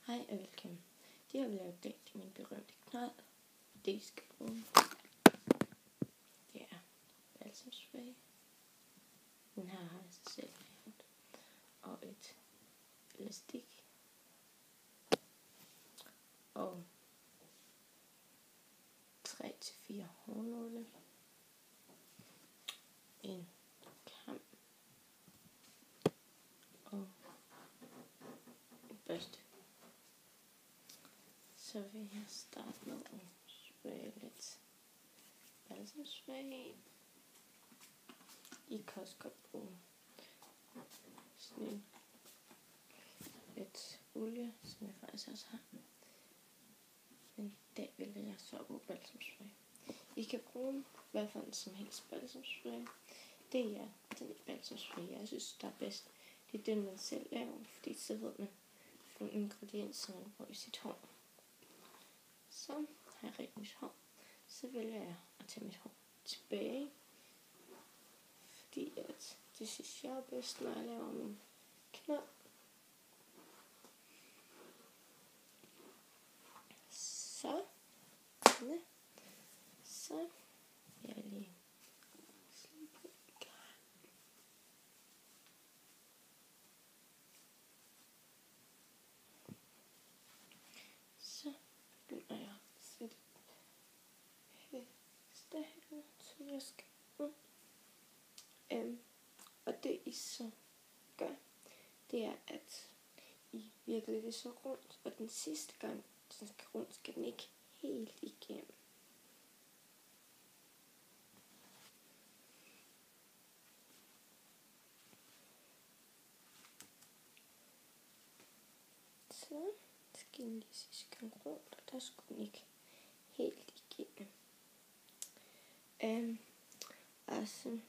Hej og velkommen. Det jeg vil lave i dag til min berømte knold. Det vi skal bruge. Det er balsamspray. Den her har jeg selv lavet. Og et elastik. Og 3-4 hårnåle. En kam. Og en børste. Så vil jeg starte med at spraye lidt balsamspray. I kan også godt bruge sådan lidt olie, som jeg faktisk også har. Men i dag vælger jeg så at bruge balsamspray. I kan bruge hvad for en som helst balsamspray. Det er den balsamspray, jeg synes, der er bedst. Det er den, man selv laver, fordi så ved man nogle ingredienser, man bruger i sit hår. Så har jeg rent mit hår. Så vælger jeg at tage mit hår tilbage. Fordi at det synes jeg er bedst, når jeg laver min knold. Så vil jeg lige slippe i gang. Så begynder jeg at sætte heste her, som jeg skal ud. Og det I så gør, det er, at I virkelig det så rundt, og den sidste gang, den skal rundt, skal den ikke helt igennem. Så skal den lige sidste gang rundt, og der skulle den ikke helt igennem. Og så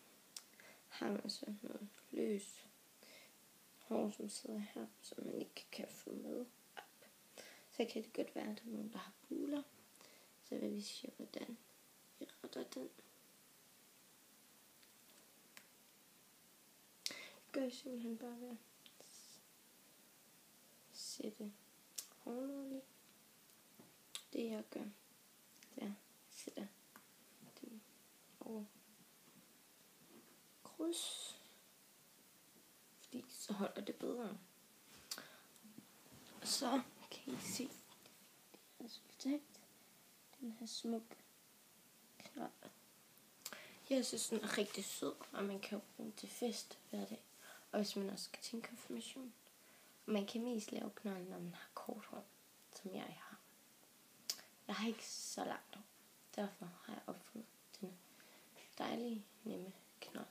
har man så noget løs hår, som sidder her, som man ikke kan få med op. Så kan det godt være, at der er nogen, der har buler. Så vil vi se, hvordan vi retter den. Det gør jeg simpelthen bare ved at sætte hårnåle i. Det jeg gør, det er, at jeg sætter dem over kryds, fordi så holder det bedre. Og så kan I se det resultat. Den her smukke knold. Jeg synes den er rigtig sød, og man kan bruge den til fest hver dag. Og hvis man også skal til en konfirmation. Man kan mest lave knolden, når man har kort hår, som jeg har. Jeg har ikke så langt hår. Derfor har jeg opfundet denne dejlige, nemme knold.